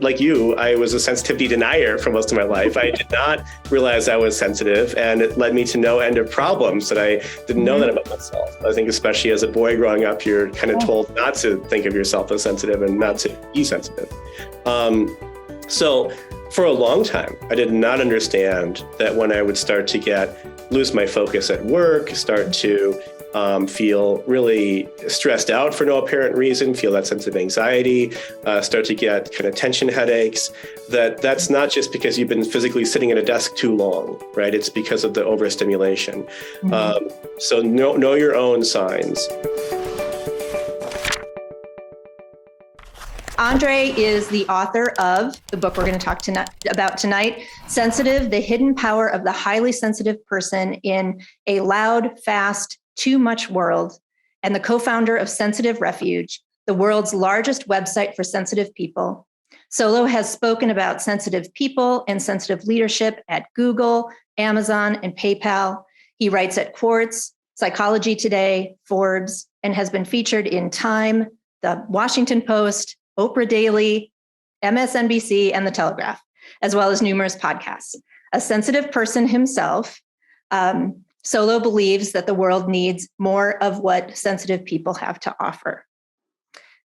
like you, I was a sensitivity denier for most of my life. I did not realize I was sensitive, and it led me to no end of problems that I didn't know that about myself. I think especially as a boy growing up, you're kind of told not to think of yourself as sensitive and not to be sensitive. So for a long time, I did not understand that when I would start to lose my focus at work, start to feel really stressed out for no apparent reason, feel that sense of anxiety, start to get kind of tension headaches, that's not just because you've been physically sitting at a desk too long, right? It's because of the overstimulation. So know your own signs. Andre is the author of the book we're going to talk about tonight, Sensitive, The Hidden Power of the Highly Sensitive Person in a Loud, Fast, Too Much World, and the co-founder of Sensitive Refuge, the world's largest website for sensitive people. Sólo has spoken about sensitive people and sensitive leadership at Google, Amazon, and PayPal. He writes at Quartz, Psychology Today, Forbes, and has been featured in Time, The Washington Post, Oprah Daily, MSNBC, and The Telegraph, as well as numerous podcasts. A sensitive person himself, Sólo believes that the world needs more of what sensitive people have to offer.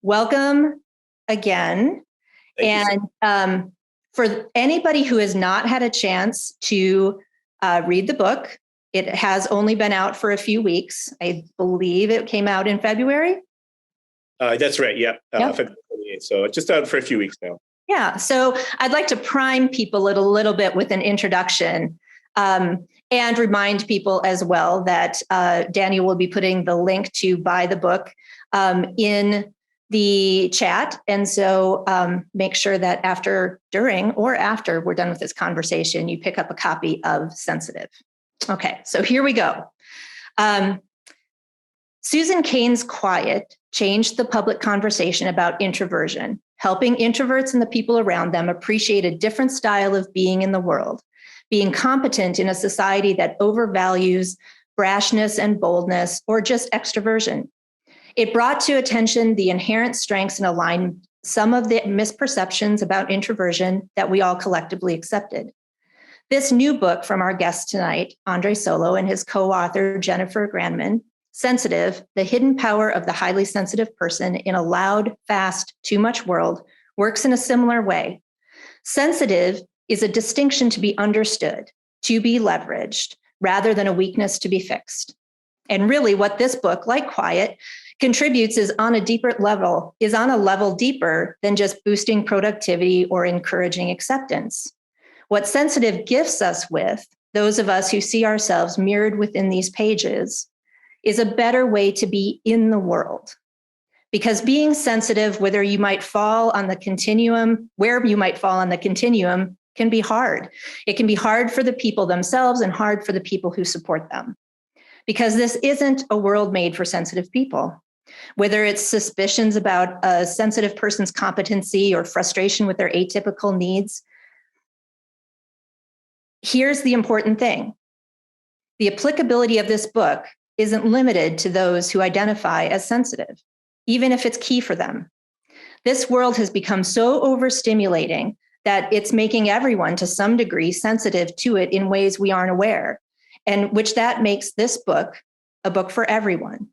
Welcome again. And for anybody who has not had a chance to read the book, it has only been out for a few weeks. I believe it came out in February. That's right. Yep. February 28th. So just out for a few weeks now. Yeah. So I'd like to prime people a little bit with an introduction and remind people as well that Daniel will be putting the link to buy the book in the chat. And so make sure that during or after we're done with this conversation, you pick up a copy of Sensitive. Okay. So here we go. Susan Cain's quiet changed the public conversation about introversion, helping introverts and the people around them appreciate a different style of being in the world, being competent in a society that overvalues brashness and boldness or just extroversion. It brought to attention the inherent strengths and aligned some of the misperceptions about introversion that we all collectively accepted. This new book from our guest tonight, Andre Sólo, and his co-author, Jennifer Granneman, Sensitive, The Hidden Power of the Highly Sensitive Person in a Loud, Fast, Too Much World, works in a similar way. Sensitive is a distinction to be understood, to be leveraged, rather than a weakness to be fixed. And really what this book, like Quiet, contributes is on a level deeper than just boosting productivity or encouraging acceptance. What Sensitive gifts us with, those of us who see ourselves mirrored within these pages, is a better way to be in the world. Because being sensitive, where you might fall on the continuum, can be hard. It can be hard for the people themselves and hard for the people who support them. Because this isn't a world made for sensitive people. Whether it's suspicions about a sensitive person's competency or frustration with their atypical needs, here's the important thing. The applicability of this book isn't limited to those who identify as sensitive, even if it's key for them. This world has become so overstimulating that it's making everyone to some degree sensitive to it in ways we aren't aware, and which that makes this book a book for everyone,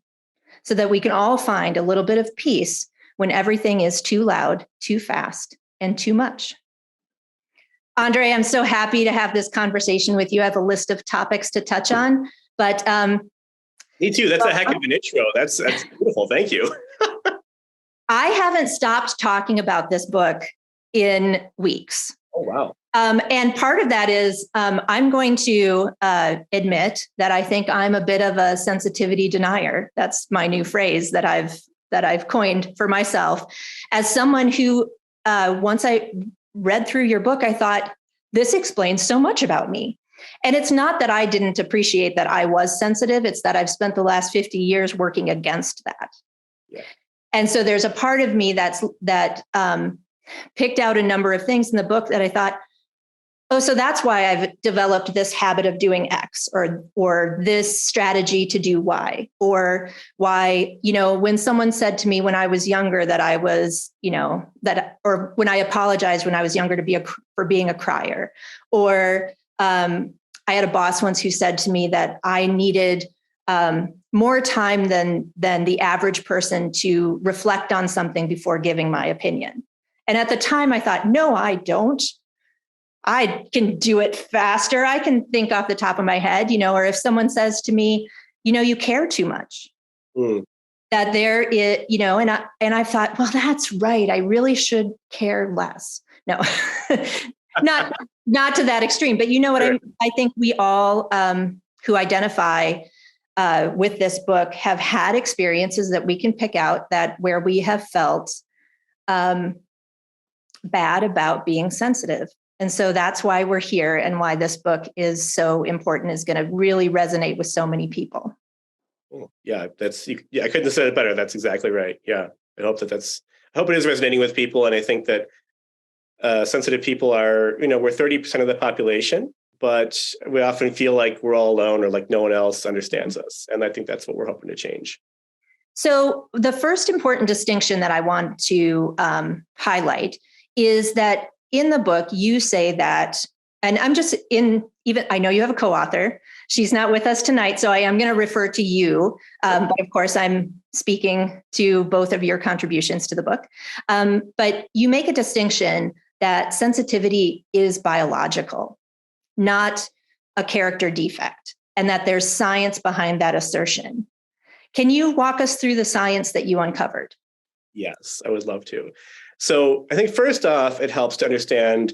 so that we can all find a little bit of peace when everything is too loud, too fast, and too much. Andre, I'm so happy to have this conversation with you. I have a list of topics to touch on, but me too. That's a heck of an intro. That's beautiful. Thank you. I haven't stopped talking about this book in weeks. Oh, wow. And part of that is I'm going to admit that I think I'm a bit of a sensitivity denier. That's my new phrase that I've coined for myself. As someone who, once I read through your book, I thought, this explains so much about me. And it's not that I didn't appreciate that I was sensitive. It's that I've spent the last 50 years working against that. Yeah. And so there's a part of me that picked out a number of things in the book that I thought, Oh, so that's why I've developed this habit of doing X, or this strategy to do Y, or why, when someone said to me when I was younger that I was, or when I apologized when I was younger for being a crier, or I had a boss once who said to me that I needed more time than the average person to reflect on something before giving my opinion. And at the time I thought, no, I don't. I can do it faster. I can think off the top of my head, or if someone says to me, you care too much, that there is, and I thought, well, that's right. I really should care less. No, not to that extreme, but you know what I think we all who identify with this book have had experiences that we can pick out that where we have felt bad about being sensitive. And so that's why we're here and why this book is so important, is going to really resonate with so many people. Yeah, I couldn't have said it better. That's exactly right. Yeah. I hope it is resonating with people. And I think that sensitive people are, we're 30% of the population, but we often feel like we're all alone or like no one else understands us. And I think that's what we're hoping to change. So the first important distinction that I want to highlight is that in the book, you say that, and I know you have a co-author. She's not with us tonight, so I am going to refer to you. But of course, I'm speaking to both of your contributions to the book. But you make a distinction that sensitivity is biological, not a character defect, and that there's science behind that assertion. Can you walk us through the science that you uncovered? Yes, I would love to. So I think first off, it helps to understand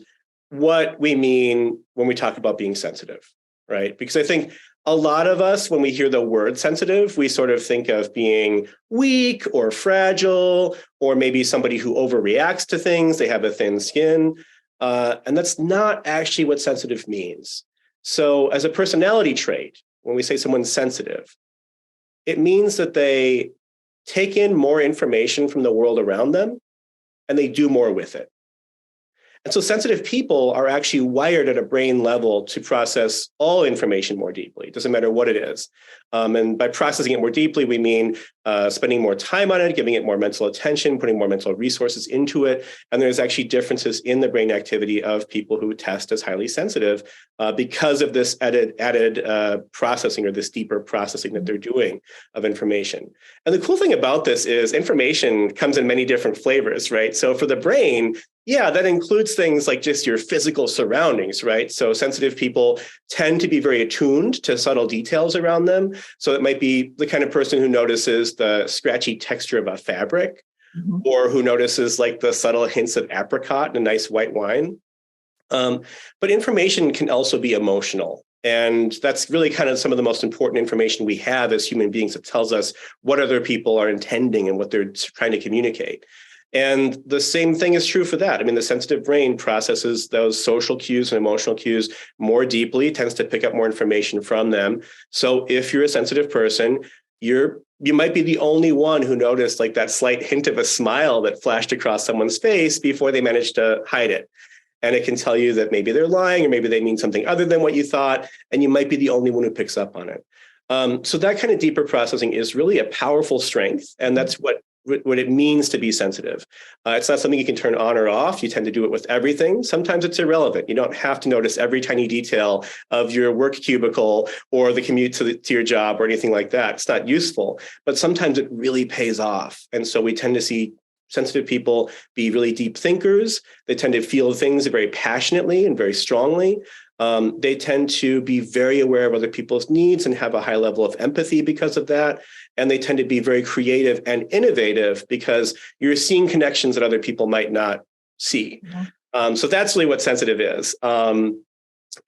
what we mean when we talk about being sensitive, right? Because I think a lot of us, when we hear the word sensitive, we sort of think of being weak or fragile, or maybe somebody who overreacts to things. They have a thin skin. And that's not actually what sensitive means. So as a personality trait, when we say someone's sensitive, it means that they take in more information from the world around them and they do more with it. And so sensitive people are actually wired at a brain level to process all information more deeply. It doesn't matter what it is. And by processing it more deeply, we mean spending more time on it, giving it more mental attention, putting more mental resources into it. And there's actually differences in the brain activity of people who test as highly sensitive because of this added processing, or this deeper processing that they're doing of information. And the cool thing about this is information comes in many different flavors, right? So for the brain, yeah, that includes things like just your physical surroundings, right? So sensitive people tend to be very attuned to subtle details around them. So it might be the kind of person who notices the scratchy texture of a fabric, or who notices like the subtle hints of apricot in a nice white wine. But information can also be emotional. And that's really kind of some of the most important information we have as human beings that tells us what other people are intending and what they're trying to communicate. And the same thing is true for that. I mean, the sensitive brain processes those social cues and emotional cues more deeply, tends to pick up more information from them. So if you're a sensitive person, you might be the only one who noticed like that slight hint of a smile that flashed across someone's face before they managed to hide it. And it can tell you that maybe they're lying, or maybe they mean something other than what you thought, and you might be the only one who picks up on it. So that kind of deeper processing is really a powerful strength, and that's what it means to be sensitive. It's not something you can turn on or off. You tend to do it with everything. Sometimes it's irrelevant. You don't have to notice every tiny detail of your work cubicle or the commute to your job or anything like that. It's not useful, but sometimes it really pays off. And so we tend to see sensitive people be really deep thinkers. They tend to feel things very passionately and very strongly. They tend to be very aware of other people's needs and have a high level of empathy because of that. And they tend to be very creative and innovative because you're seeing connections that other people might not see. So that's really what sensitive is. And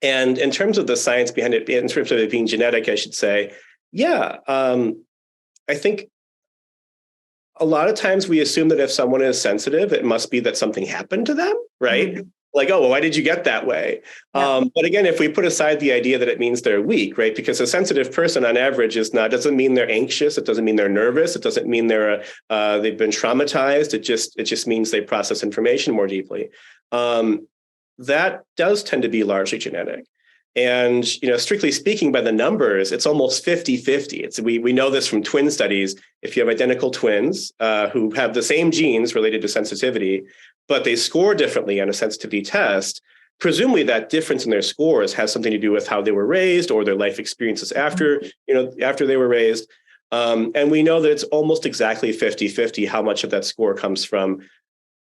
in terms of the science behind it, in terms of it being genetic, I should say, I think a lot of times we assume that if someone is sensitive, it must be that something happened to them, right? Like, oh, well, why did you get that way? But again, if we put aside the idea that it means they're weak, right? Because a sensitive person on average doesn't mean they're anxious. It doesn't mean they're nervous. It doesn't mean they've been traumatized. It just means they process information more deeply. that does tend to be largely genetic. And, strictly speaking, by the numbers, it's almost 50-50. We know this from twin studies. If you have identical twins who have the same genes related to sensitivity, but they score differently on a sensitivity test, presumably that difference in their scores has something to do with how they were raised or their life experiences after they were raised. And we know that it's almost exactly 50-50 how much of that score comes from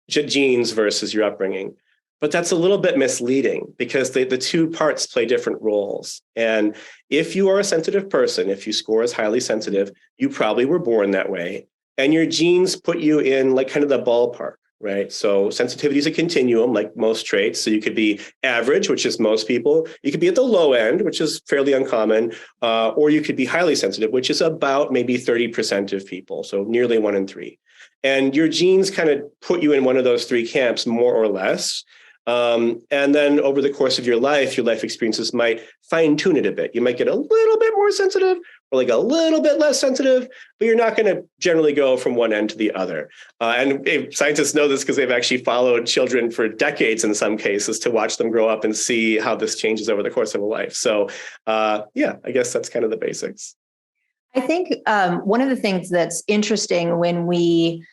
genes versus your upbringing. But that's a little bit misleading because the two parts play different roles. And if you are a sensitive person, if you score as highly sensitive, you probably were born that way. And your genes put you in like kind of the ballpark, right? So sensitivity is a continuum, like most traits. So you could be average, which is most people. You could be at the low end, which is fairly uncommon. Or you could be highly sensitive, which is about maybe 30% of people. So nearly 1 in 3. And your genes kind of put you in one of those three camps, more or less. And then over the course of your life experiences might fine tune it a bit. You might get a little bit more sensitive or like a little bit less sensitive, but you're not going to generally go from one end to the other. And scientists know this because they've actually followed children for decades in some cases to watch them grow up and see how this changes over the course of a life. So I guess that's kind of the basics. I think one of the things that's interesting when we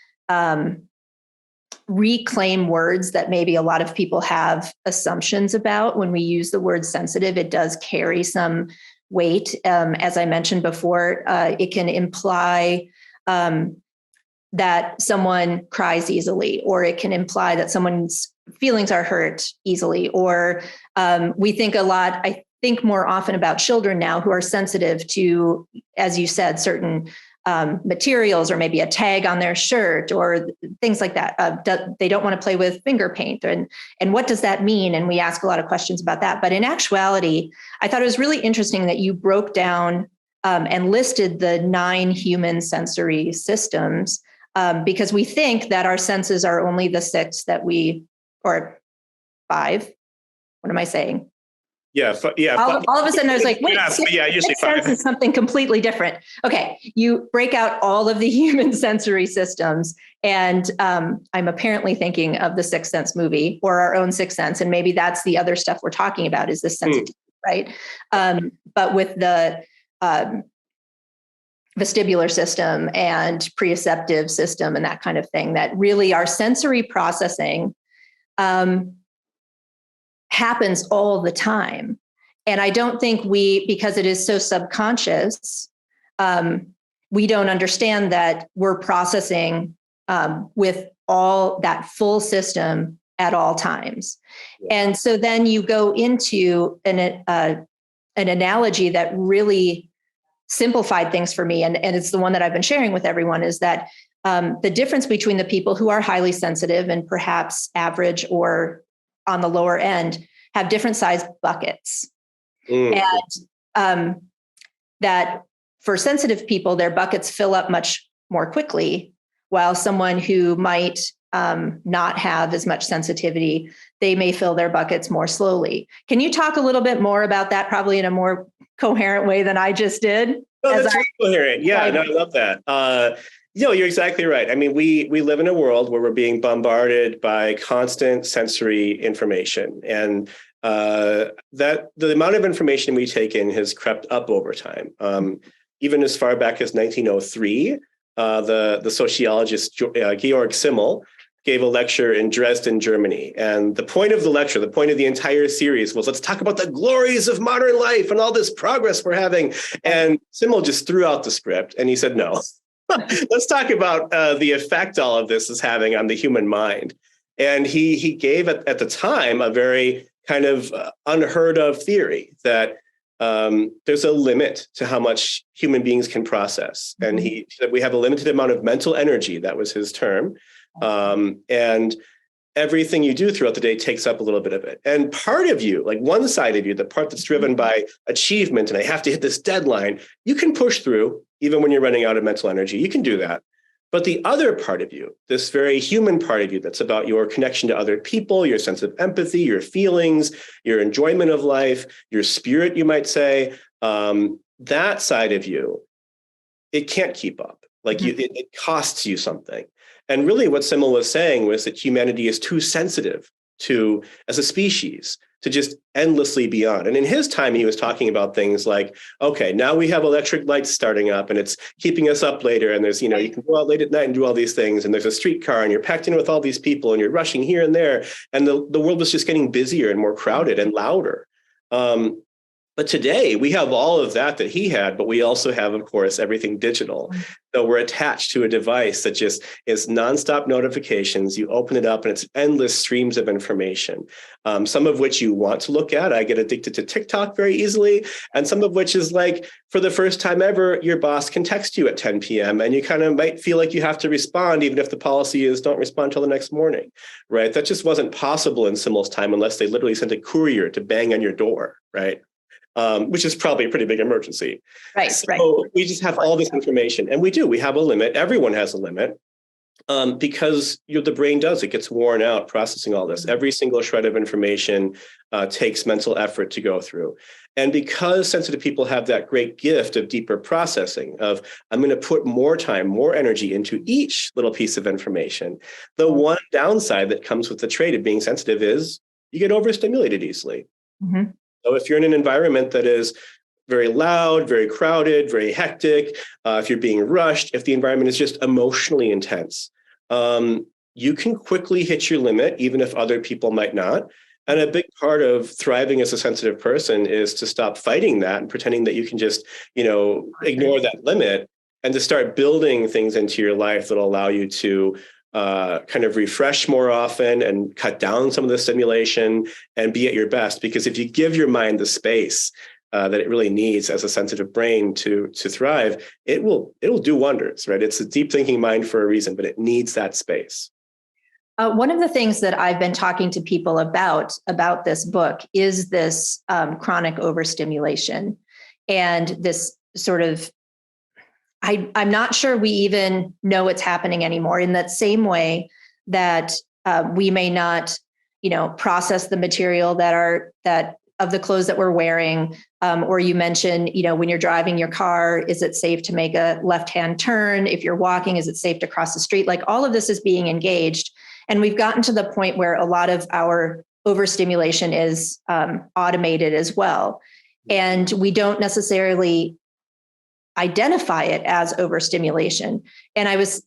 reclaim words that maybe a lot of people have assumptions about, when we use the word sensitive, it does carry some weight. As I mentioned before, it can imply that someone cries easily, or it can imply that someone's feelings are hurt easily, or we think I think more often about children now who are sensitive to, as you said, certain materials, or maybe a tag on their shirt or things like that. They don't want to play with finger paint. And what does that mean? And we ask a lot of questions about that. But in actuality, I thought it was really interesting that you broke down and listed the 9 human sensory systems, because we think that our senses are only the 6 or 5. What am I saying? Yeah. All of a sudden I was like, wait, usually sense is something completely different. Okay. You break out all of the human sensory systems. And I'm apparently thinking of the Sixth Sense movie, or our own Sixth Sense. And maybe that's the other stuff we're talking about, is this sensitivity, right? But with the vestibular system and proprioceptive system and that kind of thing, that really our sensory processing happens all the time. And I don't think because it is so subconscious, we don't understand that we're processing with all that full system at all times. Yeah. And so then you go into an analogy that really simplified things for me. And it's the one that I've been sharing with everyone, is that the difference between the people who are highly sensitive and perhaps average or on the lower end have different size buckets. And that for sensitive people, their buckets fill up much more quickly, while someone who might not have as much sensitivity, they may fill their buckets more slowly. Can you talk a little bit more about that, probably in a more coherent way than I just did? No, that's coherent. Yeah, I love that. You're exactly right. I mean, we live in a world where we're being bombarded by constant sensory information, and that the amount of information we take in has crept up over time. Even as far back as 1903, the sociologist Georg Simmel gave a lecture in Dresden, Germany. And the point of the lecture, the point of the entire series was, let's talk about the glories of modern life and all this progress we're having. And Simmel just threw out the script and he said, no. Let's talk about the effect all of this is having on the human mind. And he gave at the time a very kind of unheard of theory that there's a limit to how much human beings can process. Mm-hmm. And he said we have a limited amount of mental energy. That was his term. And everything you do throughout the day takes up a little bit of it. And part of you, like one side of you, the part that's driven by achievement, and I have to hit this deadline, you can push through even when you're running out of mental energy. You can do that. But the other part of you, this very human part of you that's about your connection to other people, your sense of empathy, your feelings, your enjoyment of life, your spirit, you might say, that side of you, it can't keep up. Like it costs you something. And really what Simmel was saying was that humanity is too sensitive to, as a species, to just endlessly be on. And in his time, he was talking about things like, okay, now we have electric lights starting up and it's keeping us up later. And there's, you can go out late at night and do all these things. And there's a streetcar and you're packed in with all these people and you're rushing here and there. And the world was just getting busier and more crowded and louder. But today we have all of that he had, but we also have, of course, everything digital. So we're attached to a device that just is nonstop notifications. You open it up and it's endless streams of information, some of which you want to look at. I get addicted to TikTok very easily. And some of which is like, for the first time ever, your boss can text you at 10 p.m. and you kind of might feel like you have to respond, even if the policy is don't respond till the next morning, right? That just wasn't possible in Simmel's time unless they literally sent a courier to bang on your door, right? Which is probably a pretty big emergency. Right, so right. We just have all this information, and we have a limit. Everyone has a limit because the brain does. It gets worn out processing all this. Every single shred of information takes mental effort to go through. And because sensitive people have that great gift of deeper processing of, I'm going to put more time, more energy into each little piece of information. The one downside that comes with the trait of being sensitive is you get overstimulated easily. Mm-hmm. So if you're in an environment that is very loud, very crowded, very hectic, if you're being rushed, if the environment is just emotionally intense, you can quickly hit your limit, even if other people might not. And a big part of thriving as a sensitive person is to stop fighting that and pretending that you can just, ignore that limit and to start building things into your life that will allow you to kind of refresh more often and cut down some of the stimulation and be at your best. Because if you give your mind the space that it really needs as a sensitive brain to thrive, it'll do wonders, right? It's a deep thinking mind for a reason, but it needs that space. One of the things that I've been talking to people about this book is this chronic overstimulation and this sort of, I'm not sure we even know what's happening anymore, in that same way that we may not, process the material that of the clothes that we're wearing. Or you mentioned, when you're driving your car, is it safe to make a left-hand turn? If you're walking, is it safe to cross the street? Like, all of this is being engaged. And we've gotten to the point where a lot of our overstimulation is automated as well. And we don't necessarily identify it as overstimulation. And I was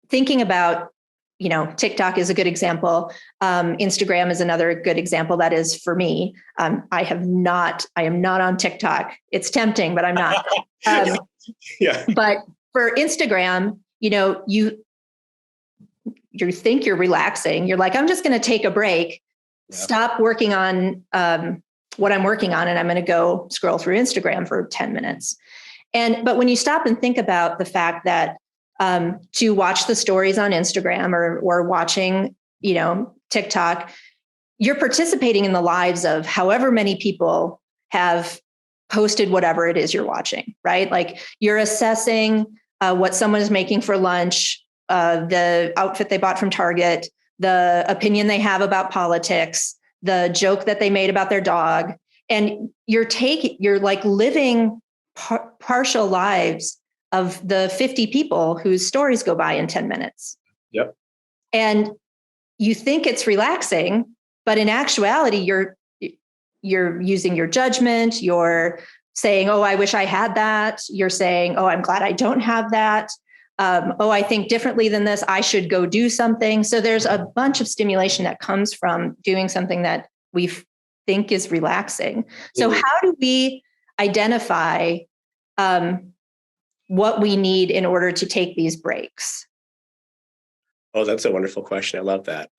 thinking about, TikTok is a good example. Instagram is another good example. That is for me. I am not on TikTok. It's tempting, but I'm not. Yeah. But for Instagram, you think you're relaxing. You're like, I'm just going to take a break, stop working on what I'm working on, and I'm going to go scroll through Instagram for 10 minutes. But when you stop and think about the fact that to watch the stories on Instagram or watching, TikTok, you're participating in the lives of however many people have posted whatever it is you're watching, right? Like, you're assessing what someone is making for lunch, the outfit they bought from Target, the opinion they have about politics, the joke that they made about their dog. And you're like living partial lives of the 50 people whose stories go by in 10 minutes. Yep. And you think it's relaxing, but in actuality, you're using your judgment. You're saying, oh, I wish I had that. You're saying, oh, I'm glad I don't have that. Oh, I think differently than this. I should go do something. So there's a bunch of stimulation that comes from doing something that we think is relaxing. So how do we identify what we need in order to take these breaks? Oh, that's a wonderful question. I love that.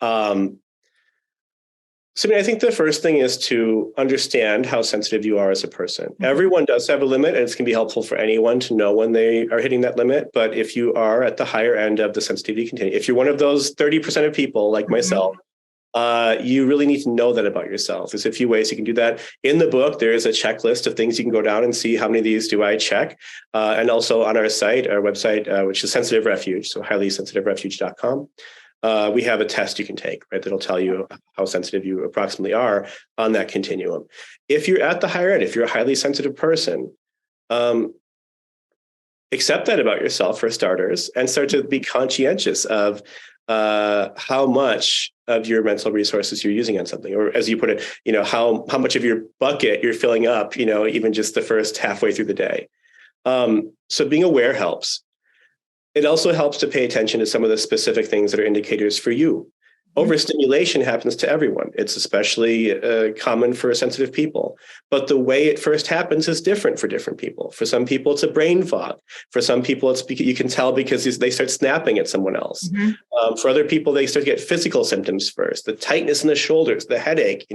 So I think the first thing is to understand how sensitive you are as a person. Mm-hmm. Everyone does have a limit, and it can be helpful for anyone to know when they are hitting that limit. But if you are at the higher end of the sensitivity continuum, if you're one of those 30% of people like myself, you really need to know that about yourself. There's a few ways you can do that. In the book, there is a checklist of things you can go down and see how many of these do I check. And also on our website, which is Sensitive Refuge, so highlysensitiverefuge.com. We have a test you can take, right? That'll tell you how sensitive you approximately are on that continuum. If you're at the higher end, if you're a highly sensitive person, accept that about yourself for starters, and start to be conscientious of how much of your mental resources you're using on something, or as you put it, how much of your bucket you're filling up, even just the first halfway through the day. So being aware helps. It also helps to pay attention to some of the specific things that are indicators for you. Overstimulation happens to everyone. It's especially common for sensitive people. But the way it first happens is different for different people. For some people, it's a brain fog. For some people, it's because you can tell because they start snapping at someone else. For other people, they start to get physical symptoms first, the tightness in the shoulders, the headache,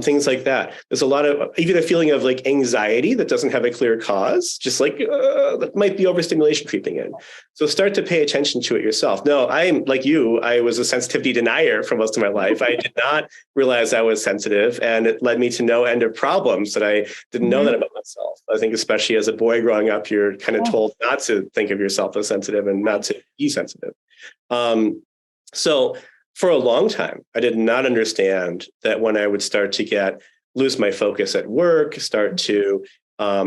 things like that. There's a lot of, even a feeling of like anxiety that doesn't have a clear cause, just like that might be overstimulation creeping in. So start to pay attention to it yourself. No, I'm like you, I was a sensitivity denier for most of my life. I did not realize I was sensitive, and it led me to no end of problems that I didn't know that about myself. I think especially as a boy growing up, you're kind of told not to think of yourself as sensitive and not to be sensitive. So for a long time, I did not understand that when I would start to lose my focus at work, start to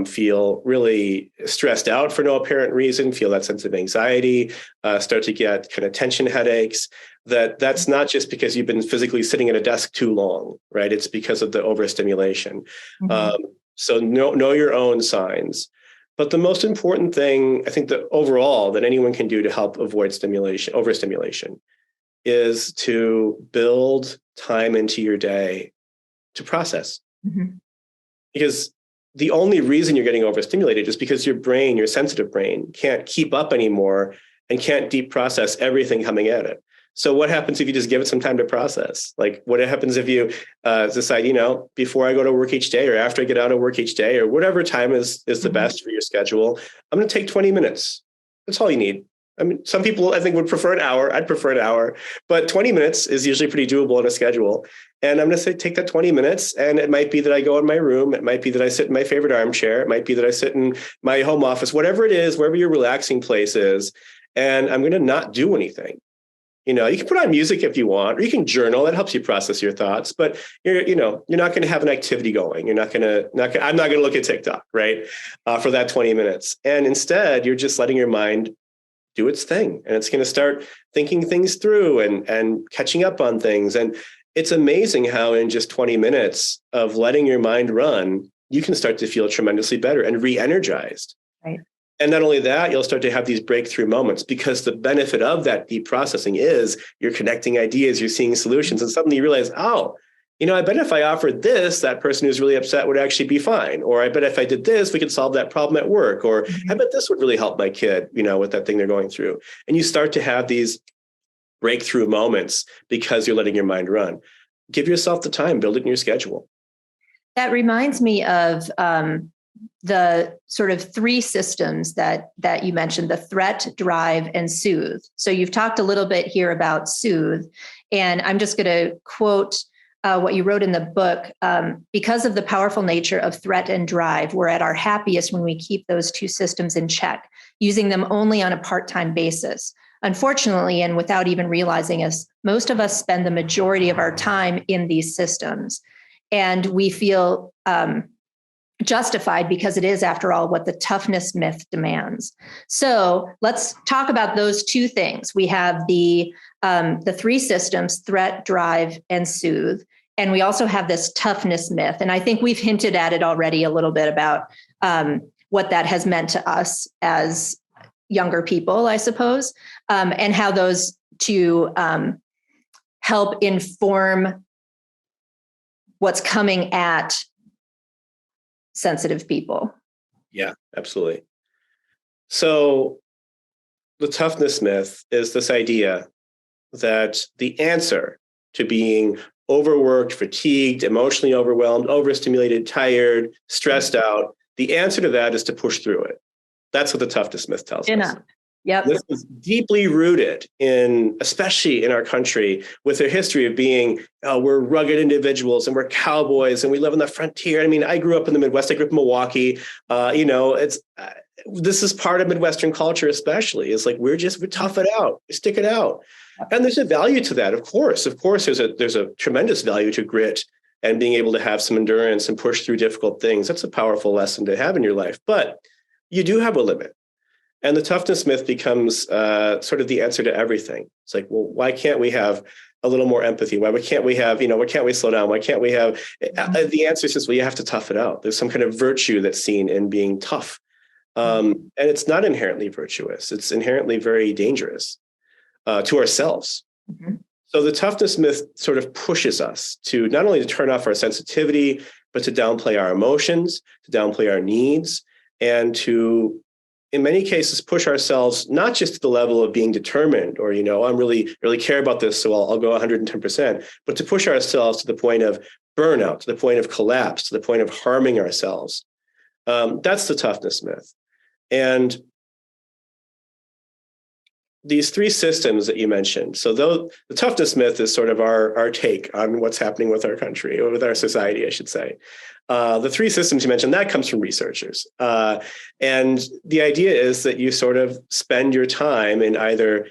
feel really stressed out for no apparent reason, feel that sense of anxiety, start to get kind of tension headaches, that's not just because you've been physically sitting at a desk too long, right? It's because of the overstimulation. So know your own signs. But the most important thing, I think, that overall that anyone can do to help avoid overstimulation, is to build time into your day to process. Because the only reason you're getting overstimulated is because your brain, your sensitive brain, can't keep up anymore and can't deep process everything coming at it. So what happens if you just give it some time to process? Like what happens if you decide, before I go to work each day, or after I get out of work each day, or whatever time is the best for your schedule, I'm going to take 20 minutes. That's all you need. I mean, some people I think would prefer an hour. I'd prefer an hour, but 20 minutes is usually pretty doable in a schedule. And I'm going to say, take that 20 minutes. And it might be that I go in my room. It might be that I sit in my favorite armchair. It might be that I sit in my home office, whatever it is, wherever your relaxing place is. And I'm going to not do anything. You can put on music if you want, or you can journal. That helps you process your thoughts, but you're not going to have an activity going. I'm not going to look at TikTok, right? For that 20 minutes. And instead, you're just letting your mind do its thing, and it's going to start thinking things through and catching up on things. And it's amazing how in just 20 minutes of letting your mind run, you can start to feel tremendously better and re-energized. Right. And not only that, you'll start to have these breakthrough moments, because the benefit of that deep processing is you're connecting ideas, you're seeing solutions, and suddenly you realize, I bet if I offered this, that person who's really upset would actually be fine. Or I bet if I did this, we could solve that problem at work. Or I bet this would really help my kid, with that thing they're going through. And you start to have these breakthrough moments because you're letting your mind run. Give yourself the time, build it in your schedule. That reminds me of the sort of three systems that you mentioned: the threat, drive, and soothe. So you've talked a little bit here about soothe, and I'm just going to quote what you wrote in the book. Because of the powerful nature of threat and drive, we're at our happiest when we keep those two systems in check, using them only on a part-time basis. Unfortunately, and without even realizing it, most of us spend the majority of our time in these systems, and we feel justified because it is, after all, what the toughness myth demands. So let's talk about those two things. We have the three systems: threat, drive, and soothe. And we also have this toughness myth. And I think we've hinted at it already a little bit about what that has meant to us as younger people, I suppose, and how those two help inform what's coming at sensitive people. Yeah, absolutely. So the toughness myth is this idea that the answer to being overworked, fatigued, emotionally overwhelmed, overstimulated, tired, stressed out, the answer to that is to push through it. That's what the toughness myth tells us. Yep. This is deeply rooted especially in our country, with a history of being, we're rugged individuals and we're cowboys and we live on the frontier. I mean, I grew up in the Midwest. I grew up in Milwaukee. This is part of Midwestern culture, especially. It's like, we tough it out, we stick it out. And there's a value to that. Of course, there's a tremendous value to grit and being able to have some endurance and push through difficult things. That's a powerful lesson to have in your life. But you do have a limit. And the toughness myth becomes sort of the answer to everything. It's like, well, why can't we have a little more empathy? Why can't we have, why can't we slow down? Why can't we have, the answer is just, well, you have to tough it out. There's some kind of virtue that's seen in being tough. And it's not inherently virtuous. It's inherently very dangerous to ourselves. Mm-hmm. So the toughness myth sort of pushes us to not only to turn off our sensitivity, but to downplay our emotions, to downplay our needs, and to, in many cases, push ourselves not just to the level of being determined or, I'm really care about this, so I'll go 110%, but to push ourselves to the point of burnout, to the point of collapse, to the point of harming ourselves. That's the toughness myth. And these three systems that you mentioned, so though the toughness myth is sort of our take on what's happening with our country, or with our society, I should say. The three systems you mentioned, that comes from researchers. And the idea is that you sort of spend your time in either,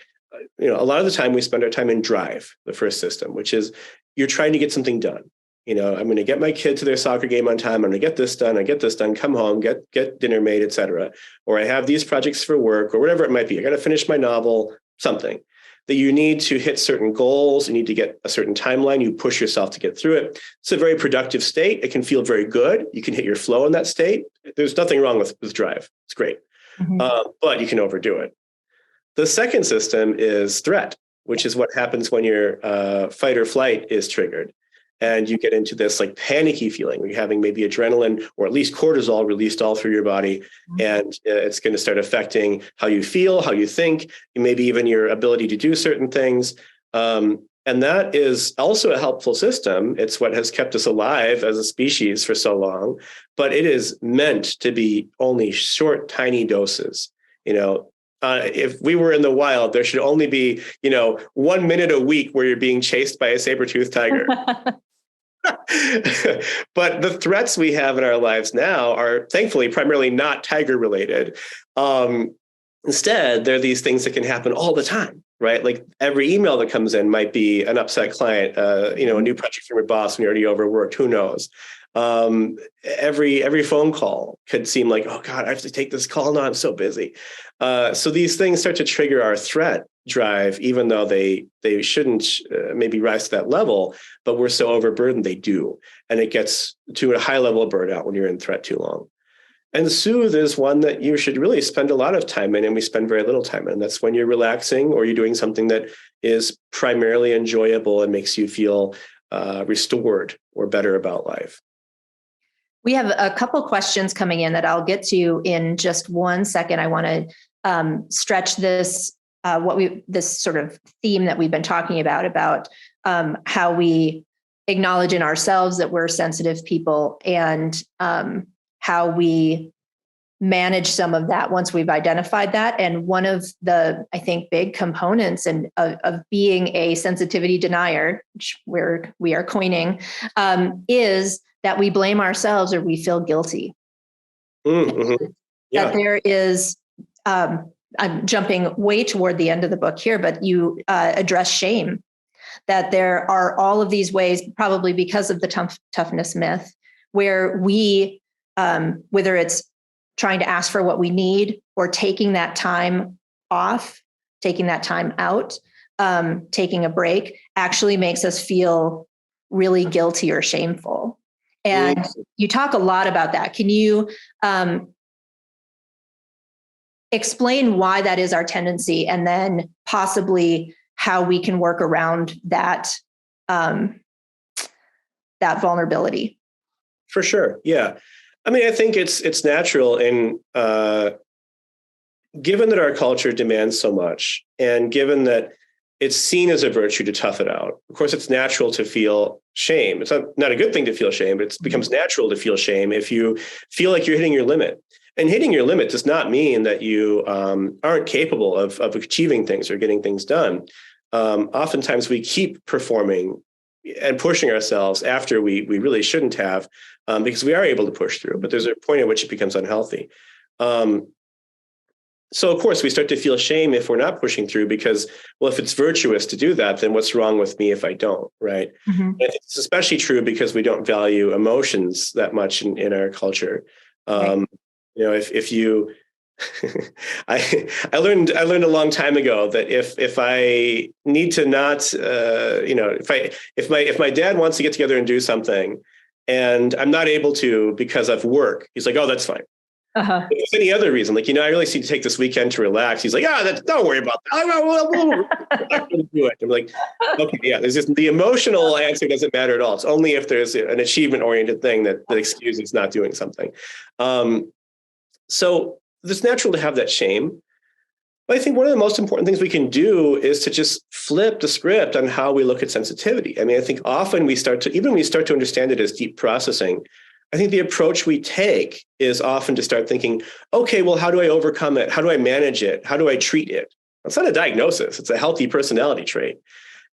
a lot of the time we spend our time in drive, the first system, which is you're trying to get something done. I'm going to get my kid to their soccer game on time. I'm going to get this done, come home, get dinner made, et cetera. Or I have these projects for work or whatever it might be. I got to finish my novel, something that you need to hit certain goals. You need to get a certain timeline. You push yourself to get through it. It's a very productive state. It can feel very good. You can hit your flow in that state. There's nothing wrong with drive. It's great. Mm-hmm. But you can overdo it. The second system is threat, which is what happens when your fight or flight is triggered. And you get into this like panicky feeling where you're having maybe adrenaline or at least cortisol released all through your body. And it's going to start affecting how you feel, how you think, maybe even your ability to do certain things. And that is also a helpful system. It's what has kept us alive as a species for so long, but it is meant to be only short, tiny doses. If we were in the wild, there should only be, 1 minute a week where you're being chased by a saber-toothed tiger. But the threats we have in our lives now are thankfully primarily not tiger related. Instead, there are these things that can happen all the time, right? Like every email that comes in might be an upset client, a new project from your boss when you're already overworked, who knows? Every phone call could seem like, oh God, I have to take this call now, I'm so busy. So these things start to trigger our threat drive, even though they shouldn't maybe rise to that level, but we're so overburdened they do. And it gets to a high level of burnout when you're in threat too long. And soothe is one that you should really spend a lot of time in, and we spend very little time in. That's when you're relaxing or you're doing something that is primarily enjoyable and makes you feel restored or better about life. We have a couple questions coming in that I'll get to in just 1 second. I want to stretch this this sort of theme that we've been talking about how we acknowledge in ourselves that we're sensitive people, and how we manage some of that once we've identified that. And one of the, I think, big components of being a sensitivity denier, which we are coining, is that we blame ourselves or we feel guilty. Mm-hmm. Yeah. That there is, I'm jumping way toward the end of the book here, but you address shame, that there are all of these ways, probably because of the toughness myth, where we, whether it's trying to ask for what we need or taking that time off, taking that time out, taking a break, actually makes us feel really guilty or shameful. And you talk a lot about that. Can you explain why that is our tendency, and then possibly how we can work around that that vulnerability? For sure. Yeah. I mean, I think it's natural, and given that our culture demands so much, and given that it's seen as a virtue to tough it out. Of course, it's natural to feel shame. It's not a good thing to feel shame, but it becomes natural to feel shame if you feel like you're hitting your limit. And hitting your limit does not mean that you aren't capable of achieving things or getting things done. Oftentimes we keep performing and pushing ourselves after we really shouldn't have, because we are able to push through, but there's a point at which it becomes unhealthy. So, of course, we start to feel shame if we're not pushing through because, well, if it's virtuous to do that, then what's wrong with me if I don't, right? Mm-hmm. And it's especially true because we don't value emotions that much in our culture. Right. If you I learned a long time ago that if I need to not, if my dad wants to get together and do something and I'm not able to because of work, he's like, oh, that's fine. Uh-huh. If there's any other reason, like, I really need to take this weekend to relax. He's like, don't worry about that. I'm going to do it. I'm like, okay, yeah, there's just the emotional answer doesn't matter at all. It's only if there's an achievement oriented thing that excuses not doing something. So it's natural to have that shame. But I think one of the most important things we can do is to just flip the script on how we look at sensitivity. I mean, I think often even when we start to understand it as deep processing, I think the approach we take is often to start thinking, okay, well, how do I overcome it? How do I manage it? How do I treat it? It's not a diagnosis. It's a healthy personality trait.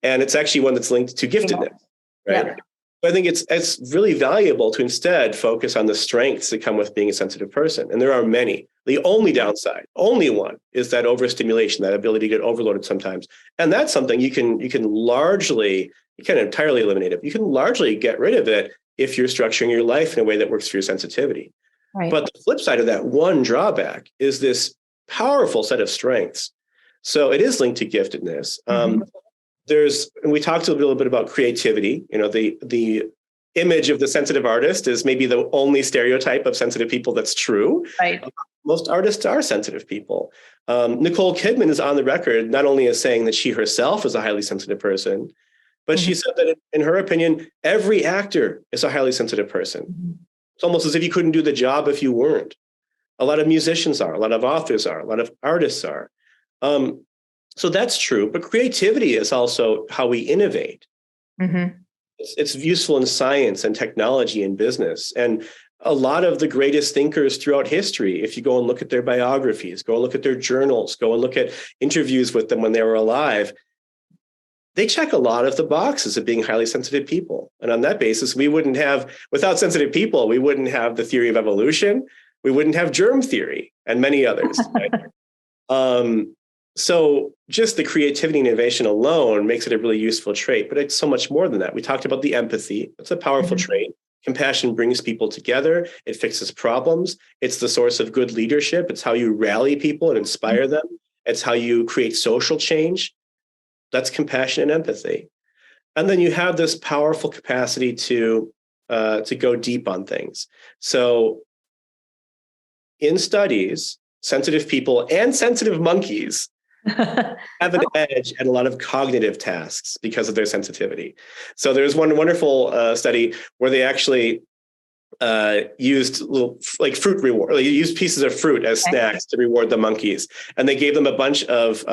And it's actually one that's linked to giftedness, right? Yeah. But I think it's really valuable to instead focus on the strengths that come with being a sensitive person. And there are many. The only downside, only one, is that overstimulation, that ability to get overloaded sometimes. And that's something you can entirely eliminate it. You can largely get rid of it if you're structuring your life in a way that works for your sensitivity. Right. But the flip side of that one drawback is this powerful set of strengths. So it is linked to giftedness. Mm-hmm. And we talked a little bit about creativity. The image of the sensitive artist is maybe the only stereotype of sensitive people that's true. Right. Most artists are sensitive people. Nicole Kidman is on the record not only as saying that she herself is a highly sensitive person, but she said that in her opinion, every actor is a highly sensitive person. Mm-hmm. It's almost as if you couldn't do the job if you weren't. A lot of musicians are, a lot of authors are, a lot of artists are. So that's true, but creativity is also how we innovate. Mm-hmm. It's useful in science and technology and business. And a lot of the greatest thinkers throughout history, if you go and look at their biographies, go and look at their journals, go and look at interviews with them when they were alive, they check a lot of the boxes of being highly sensitive people. And on that basis, without sensitive people, we wouldn't have the theory of evolution, we wouldn't have germ theory, and many others. Right? So just the creativity and innovation alone makes it a really useful trait, but it's so much more than that. We talked about the empathy. It's a powerful trait. Compassion brings people together. It fixes problems. It's the source of good leadership. It's how you rally people and inspire them. It's how you create social change. That's compassion and empathy. And then you have this powerful capacity to go deep on things. So in studies, sensitive people and sensitive monkeys have an edge at a lot of cognitive tasks because of their sensitivity. So there's one wonderful study where they actually used little fruit reward. They used pieces of fruit as snacks to reward the monkeys, and they gave them a bunch of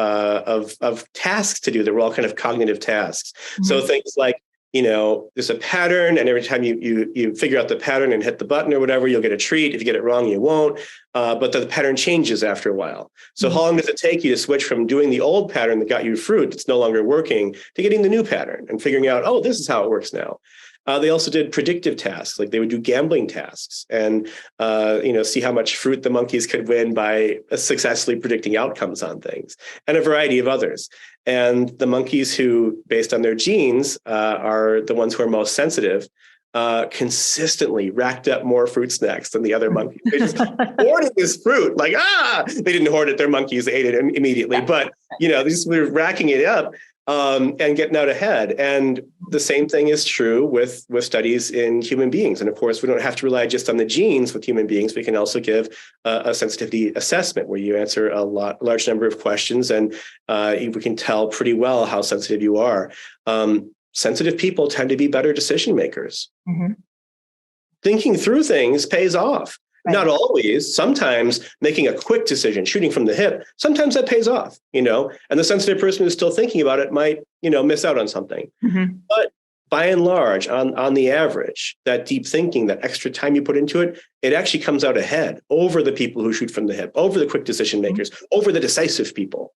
tasks to do that were all kind of cognitive tasks. Mm-hmm. So things like, there's a pattern, and every time you figure out the pattern and hit the button or whatever, you'll get a treat. If you get it wrong, you won't. But the pattern changes after a while. So how long does it take you to switch from doing the old pattern that got you fruit that's no longer working to getting the new pattern and figuring out, oh, this is how it works now? They also did predictive tasks, like they would do gambling tasks and, see how much fruit the monkeys could win by successfully predicting outcomes on things, and a variety of others. And the monkeys who, based on their genes, are the ones who are most sensitive, consistently racked up more fruit snacks than the other monkeys. They just hoarded this fruit, they didn't hoard it, their monkeys ate it immediately, but, they just were racking it up. And getting out ahead. And the same thing is true with studies in human beings. And of course, we don't have to rely just on the genes with human beings. We can also give a sensitivity assessment where you answer a large number of questions, and we can tell pretty well how sensitive you are. Sensitive people tend to be better decision makers. Mm-hmm. Thinking through things pays off. Right. Not always. Sometimes making a quick decision, shooting from the hip, sometimes that pays off, and the sensitive person who's still thinking about it might, miss out on something. Mm-hmm. But by and large, on the average, that deep thinking, that extra time you put into it, it actually comes out ahead over the people who shoot from the hip, over the quick decision makers, over the decisive people.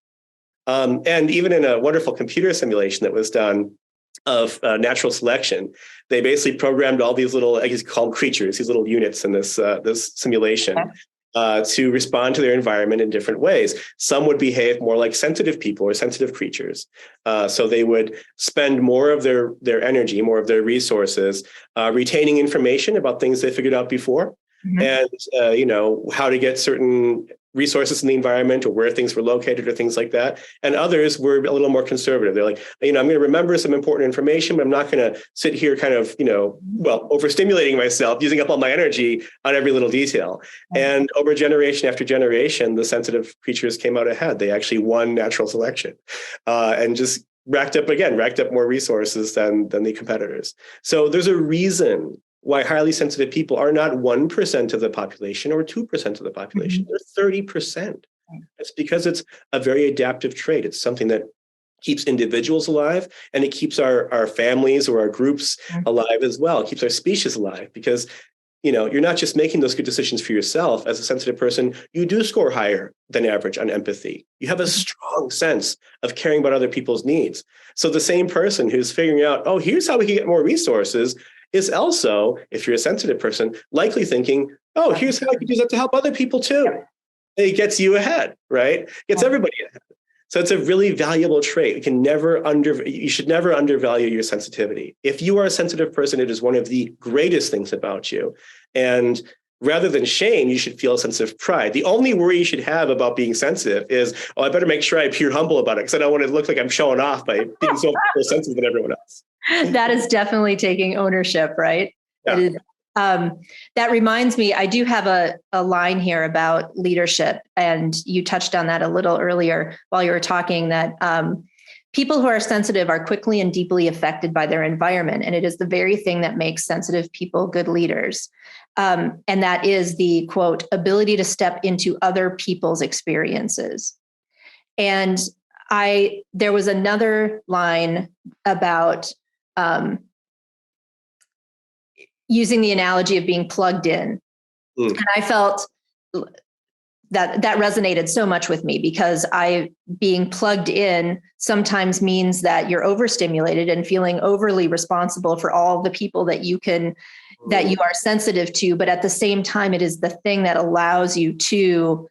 And even in a wonderful computer simulation that was done of natural selection, they basically programmed all these little, I guess you call them creatures, these little units in this simulation to respond to their environment in different ways. Some would behave more like sensitive people or sensitive creatures. So they would spend more of their energy, more of their resources, retaining information about things they figured out before. and, how to get certain resources in the environment or where things were located or things like that. And others were a little more conservative. They're like, I'm going to remember some important information, but I'm not going to sit here kind of, overstimulating myself, using up all my energy on every little detail. And over generation after generation, the sensitive creatures came out ahead. They actually won natural selection and just racked up more resources than the competitors. So there's a reason why highly sensitive people are not 1% of the population or 2% of the population. They're 30%. It's because it's a very adaptive trait. It's something that keeps individuals alive, and it keeps our families or our groups alive as well. It keeps our species alive because you're not just making those good decisions for yourself. As a sensitive person, you do score higher than average on empathy. You have a strong sense of caring about other people's needs. So the same person who's figuring out, here's how we can get more resources, is also, if you're a sensitive person, likely thinking, here's how I could use that to help other people too. It gets you ahead, right? Gets everybody ahead. So it's a really valuable trait. You should never undervalue your sensitivity. If you are a sensitive person, it is one of the greatest things about you. And rather than shame, you should feel a sense of pride. The only worry you should have about being sensitive is, I better make sure I appear humble about it because I don't want to look like I'm showing off by being so more sensitive than everyone else. That is definitely taking ownership, right? Yeah. That reminds me, I do have a line here about leadership, and you touched on that a little earlier while you were talking, that people who are sensitive are quickly and deeply affected by their environment, and it is the very thing that makes sensitive people good leaders. And that is the, quote, ability to step into other people's experiences. And there was another line about using the analogy of being plugged in. And I felt that resonated so much with me because being plugged in sometimes means that you're overstimulated and feeling overly responsible for all the people that you are sensitive to. But at the same time, it is the thing that allows you to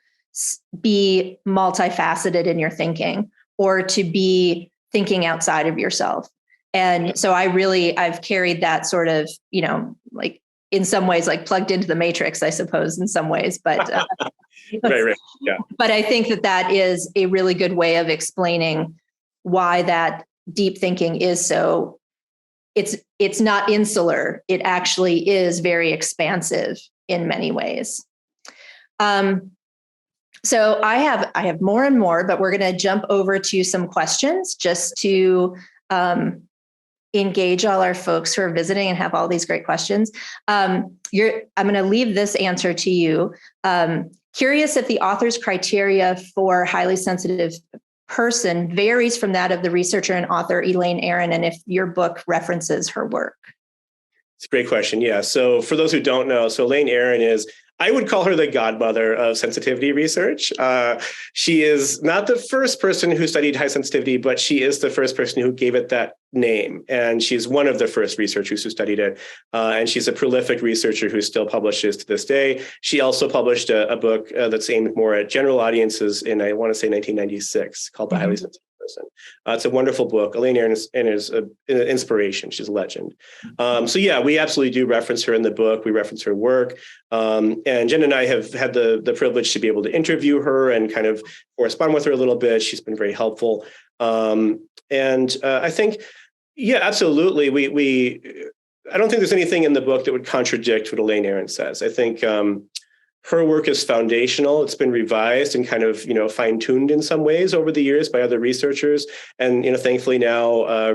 be multifaceted in your thinking or to be thinking outside of yourself. And so I've carried that sort of, like in some ways, like plugged into the matrix, I suppose, in some ways, but right. Yeah. But I think that is a really good way of explaining why that deep thinking is so, it's not insular. It actually is very expansive in many ways. So I have more and more, but we're going to jump over to some questions just to engage all our folks who are visiting and have all these great questions. I'm going to leave this answer to you. Curious if the author's criteria for highly sensitive person varies from that of the researcher and author Elaine Aron, and if your book references her work. It's a great question. Yeah. So for those who don't know, Elaine Aron I would call her the godmother of sensitivity research. She is not the first person who studied high sensitivity, but she is the first person who gave it that name. And she's one of the first researchers who studied it. And she's a prolific researcher who still publishes to this day. She also published a book that's aimed more at general audiences in, I want to say, 1996, called The Highly Sensitive Person. It's a wonderful book. Elaine Aron is an inspiration. She's a legend. So yeah, we absolutely do reference her in the book. We reference her work. And Jenn and I have had the privilege to be able to interview her and kind of correspond with her a little bit. She's been very helpful. And I think, yeah, absolutely. I don't think there's anything in the book that would contradict what Elaine Aron says. I think her work is foundational. It's been revised and kind of, fine-tuned in some ways over the years by other researchers. And, thankfully now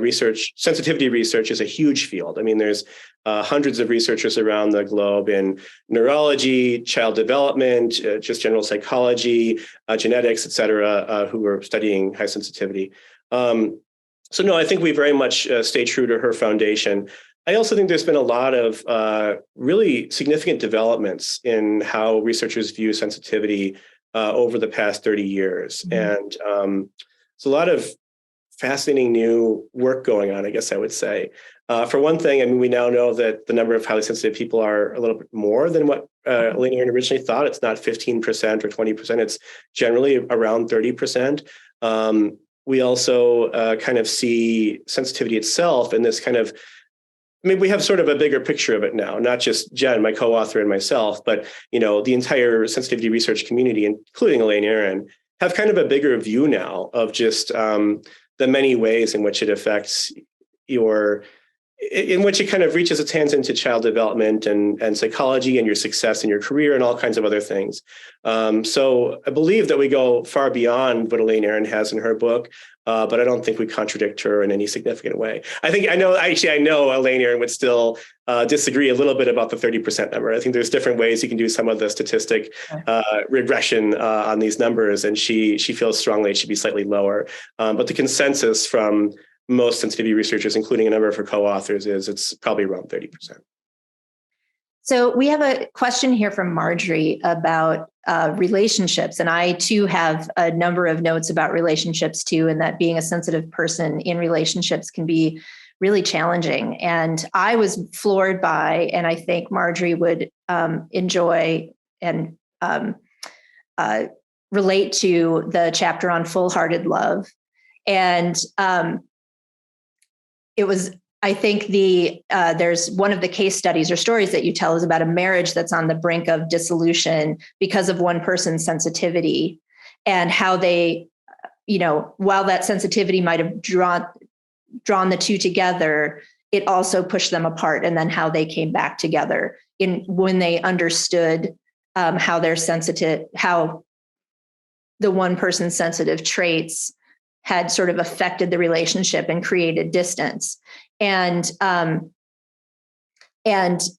sensitivity research is a huge field. I mean, there's hundreds of researchers around the globe in neurology, child development, just general psychology, genetics, et cetera, who are studying high sensitivity. So no, I think we very much stay true to her foundation. I also think there's been a lot of really significant developments in how researchers view sensitivity over the past 30 years. And it's a lot of fascinating new work going on, I guess I would say. For one thing, I mean, we now know that the number of highly sensitive people are a little bit more than what Elaine Aron originally thought. It's not 15% or 20%. It's generally around 30%. We also kind of see sensitivity itself in this kind of I mean, we have sort of a bigger picture of it now, not just Jenn, my co-author, and myself, but, the entire sensitivity research community, including Elaine Aron, have kind of a bigger view now of just the many ways in which it affects in which it kind of reaches its hands into child development and psychology and your success in your career and all kinds of other things. So I believe that we go far beyond what Elaine Aron has in her book, but I don't think we contradict her in any significant way. I know Elaine Aron would still disagree a little bit about the 30% number. I think there's different ways you can do some of the statistic regression on these numbers, and she feels strongly it should be slightly lower. But the consensus from most sensitivity researchers, including a number of her co-authors, is it's probably around 30%. So we have a question here from Marjorie about relationships. And I too have a number of notes about relationships too, and that being a sensitive person in relationships can be really challenging. And I was floored by, and I think Marjorie would enjoy and relate to, the chapter on full-hearted love. And it was, I think there's one of the case studies or stories that you tell is about a marriage that's on the brink of dissolution because of one person's sensitivity, and how they, while that sensitivity might have drawn the two together, it also pushed them apart, and then how they came back together when they understood how the one person's sensitive traits had sort of affected the relationship and created distance. And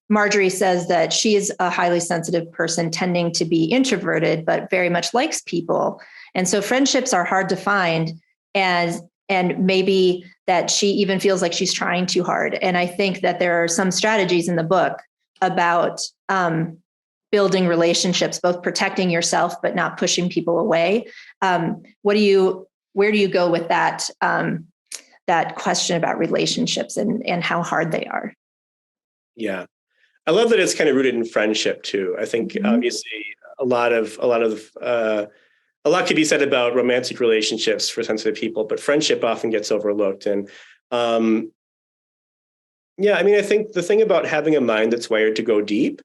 Marjorie says that she is a highly sensitive person tending to be introverted, but very much likes people. And so friendships are hard to find, and maybe that she even feels like she's trying too hard. And I think that there are some strategies in the book about building relationships, both protecting yourself, but not pushing people away. Where do you go with that question about relationships and how hard they are? Yeah, I love that it's kind of rooted in friendship too. I think obviously a lot could be said about romantic relationships for sensitive people, but friendship often gets overlooked. And I think the thing about having a mind that's wired to go deep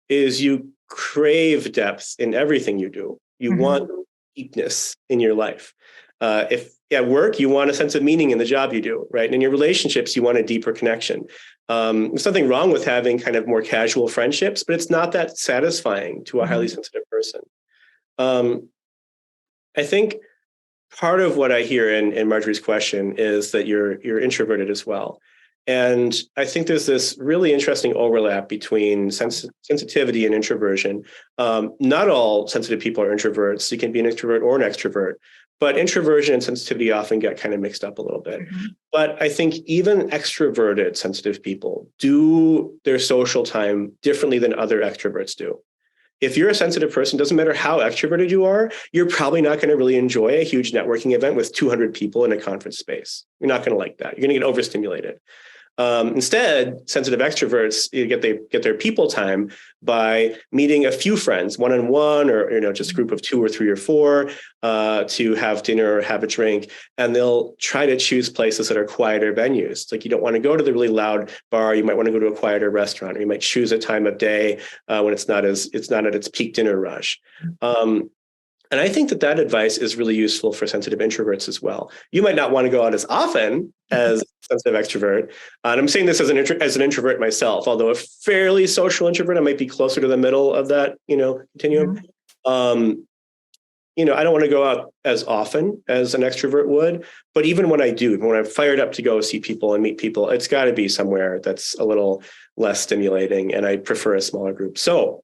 is you crave depth in everything you do. You want deepness in your life. If at work, you want a sense of meaning in the job you do, right? And in your relationships, you want a deeper connection. There's nothing wrong with having kind of more casual friendships, but it's not that satisfying to a highly sensitive person. I think part of what I hear in Marjorie's question is that you're introverted as well. And I think there's this really interesting overlap between sensitivity and introversion. Not all sensitive people are introverts. You can be an introvert or an extrovert, but introversion and sensitivity often get kind of mixed up a little bit. But I think even extroverted sensitive people do their social time differently than other extroverts do. If you're a sensitive person, doesn't matter how extroverted you are, you're probably not going to really enjoy a huge networking event with 200 people in a conference space. You're not going to like that. You're going to get overstimulated. Instead, sensitive extroverts get their people time by meeting a few friends, one-on-one, or just a group of 2 or 3 or 4 to have dinner or have a drink, and they'll try to choose places that are quieter venues. Like, you don't want to go to the really loud bar. You might want to go to a quieter restaurant, or you might choose a time of day when it's not at its peak dinner rush. And I think that advice is really useful for sensitive introverts as well. You might not want to go out as often as a sensitive extrovert. And I'm saying this as an introvert myself, although a fairly social introvert, I might be closer to the middle of that, continuum. I don't want to go out as often as an extrovert would, but even when I do, when I'm fired up to go see people and meet people, it's got to be somewhere that's a little less stimulating, and I prefer a smaller group. So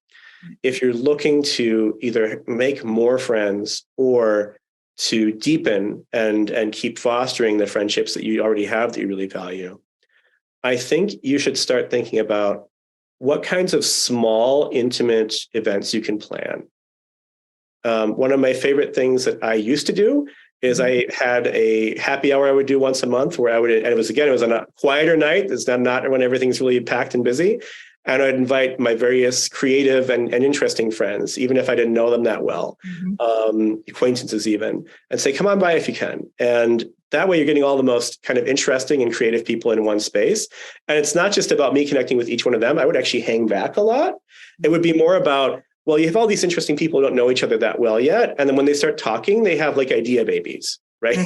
if you're looking to either make more friends or to deepen and keep fostering the friendships that you already have that you really value, I think you should start thinking about what kinds of small, intimate events you can plan. One of my favorite things that I used to do is I had a happy hour I would do once a month where and it was on a quieter night. It's not when everything's really packed and busy. And I'd invite my various creative and interesting friends, even if I didn't know them that well, acquaintances even, and say, come on by if you can. And that way you're getting all the most kind of interesting and creative people in one space. And it's not just about me connecting with each one of them. I would actually hang back a lot. It would be more about, well, you have all these interesting people who don't know each other that well yet. And then when they start talking, they have like idea babies, right?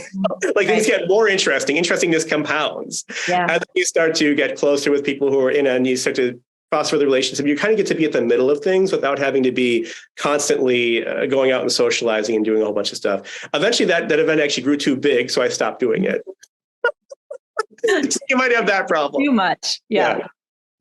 Like things get more interesting. Interestingness compounds. Yeah. As you start to get closer with people who are in it and you start to foster the relationship, you kind of get to be at the middle of things without having to be constantly going out and socializing and doing a whole bunch of stuff. Eventually that event actually grew too big, so I stopped doing it. So you might have that problem. Too much. Yeah.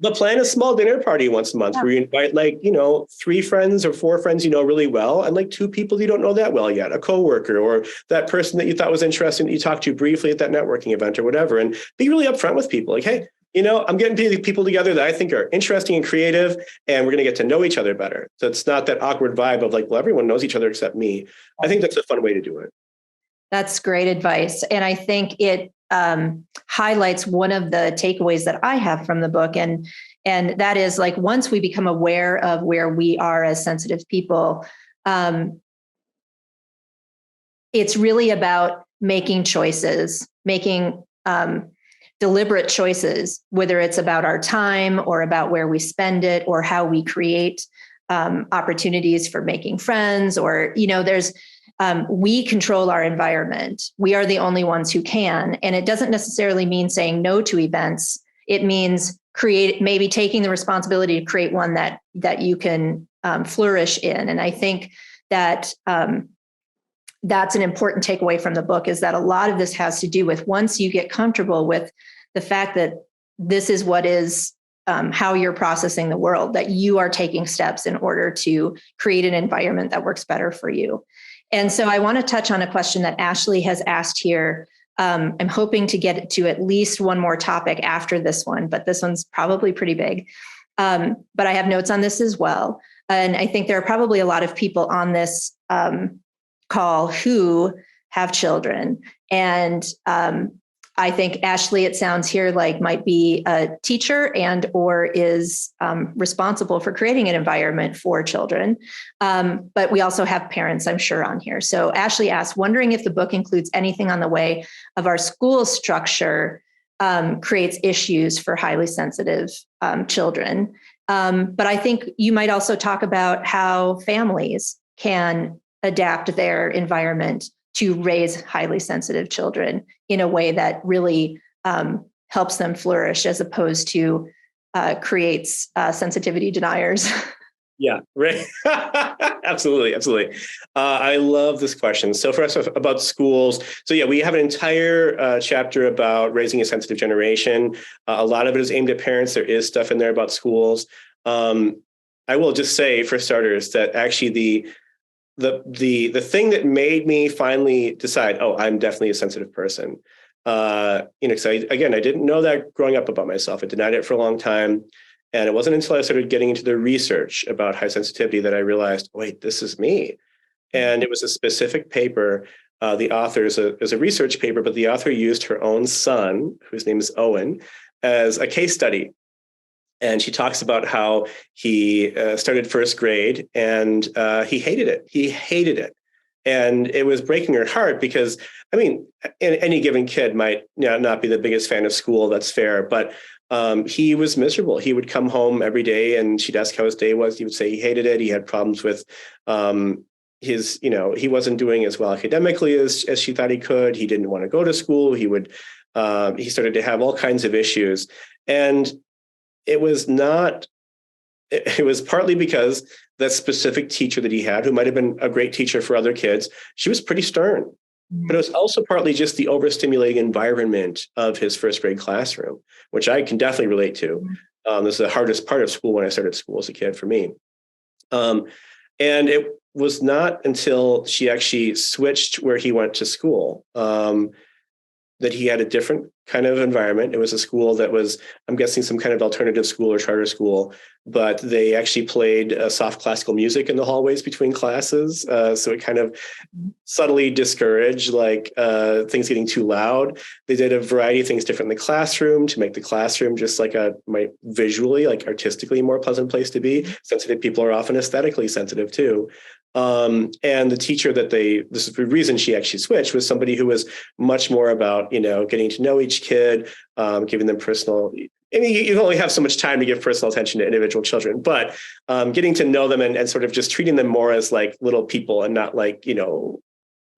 But plan a small dinner party once a month where you invite 3 friends or 4 friends you know really well and like 2 people you don't know that well yet, a coworker or that person that you thought was interesting that you talked to briefly at that networking event or whatever, and be really upfront with people. Like, hey, I'm getting people together that I think are interesting and creative, and we're going to get to know each other better. So it's not that awkward vibe of like, well, everyone knows each other except me. I think that's a fun way to do it. That's great advice. And I think it highlights one of the takeaways that I have from the book. And that is like, once we become aware of where we are as sensitive people, it's really about making choices, making deliberate choices, whether it's about our time or about where we spend it or how we create opportunities for making friends, or, there's we control our environment. We are the only ones who can. And it doesn't necessarily mean saying no to events. It means maybe taking the responsibility to create one that you can flourish in. And I think that that's an important takeaway from the book, is that a lot of this has to do with, once you get comfortable with the fact that this is what is how you're processing the world, that you are taking steps in order to create an environment that works better for you. And so I want to touch on a question that Ashley has asked here. I'm hoping to get to at least one more topic after this one, but this one's probably pretty big. But I have notes on this as well. And I think there are probably a lot of people on this call who have children. And I think Ashley, it sounds here like, might be a teacher and or is responsible for creating an environment for children. But we also have parents, I'm sure, on here. So Ashley asks, wondering if the book includes anything on the way of our school structure creates issues for highly sensitive children. But I think you might also talk about how families can adapt their environment to raise highly sensitive children in a way that really helps them flourish, as opposed to creates sensitivity deniers. Yeah, right. Absolutely. I love this question. So for us about schools, so yeah, we have an entire chapter about raising a sensitive generation. A lot of it is aimed at parents. There is stuff in there about schools. I will just say, for starters, that actually the thing that made me finally decide, oh, I'm definitely a sensitive person. Because I didn't know that growing up about myself. I denied it for a long time. And it wasn't until I started getting into the research about high sensitivity that I realized, wait, this is me. And it was a specific paper. The author is a research paper, but the author used her own son, whose name is Owen, as a case study. And she talks about how he started first grade and he hated it. And it was breaking her heart because, I mean, any given kid might not be the biggest fan of school. That's fair. But he was miserable. He would come home every day and she'd ask how his day was. He would say he hated it. He had problems with he wasn't doing as well academically as she thought he could. He didn't want to go to school. He started to have all kinds of issues. And it was partly because that specific teacher that he had, who might have been a great teacher for other kids, she was pretty stern. But it was also partly just the overstimulating environment of his first grade classroom, which I can definitely relate to. This is the hardest part of school when I started school as a kid for me. And it was not until she actually switched where he went to school that he had a different kind of environment. It was a school that was, I'm guessing, some kind of alternative school or charter school, but they actually played soft classical music in the hallways between classes. So it kind of subtly discouraged things getting too loud. They did a variety of things different in the classroom to make the classroom just like visually, artistically more pleasant place to be. Sensitive people are often aesthetically sensitive too. And the teacher this is the reason she actually switched, was somebody who was much more about, getting to know each kid, giving them personal, you only have so much time to give personal attention to individual children, but getting to know them and sort of just treating them more as like little people and not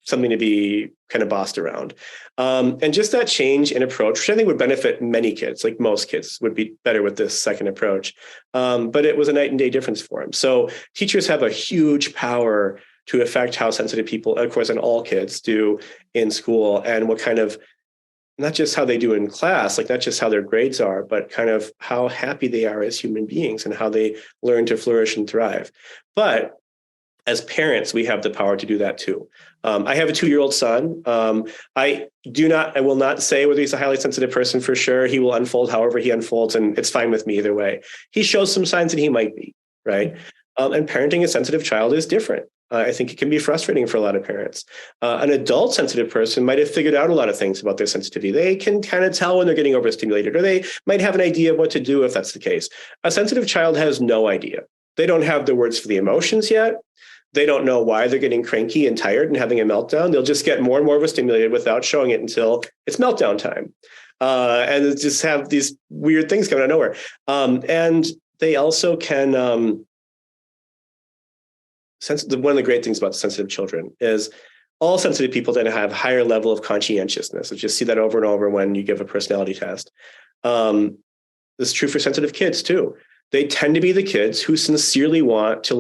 something to be kind of bossed around. And just that change in approach, which I think would benefit many kids, like most kids would be better with this second approach. But it was a night and day difference for him. So teachers have a huge power to affect how sensitive people, of course, and all kids do in school, and what kind of, not just how they do in class, not just how their grades are, but kind of how happy they are as human beings and how they learn to flourish and thrive. But as parents, we have the power to do that too. I have a 2-year-old son. I will not say whether he's a highly sensitive person for sure. He will unfold however he unfolds, and it's fine with me either way. He shows some signs that he might be, right? And parenting a sensitive child is different. I think it can be frustrating for a lot of parents. An adult sensitive person might have figured out a lot of things about their sensitivity. They can kind of tell when they're getting overstimulated, or they might have an idea of what to do if that's the case. A sensitive child has no idea. They don't have the words for the emotions yet. They don't know why they're getting cranky and tired and having a meltdown. They'll just get more and more overstimulated without showing it until it's meltdown time. And just have these weird things coming out of nowhere. And they also can, one of the great things about sensitive children is all sensitive people tend to have higher level of conscientiousness. You just see that over and over when you give a personality test. This is true for sensitive kids too. They tend to be the kids who sincerely want to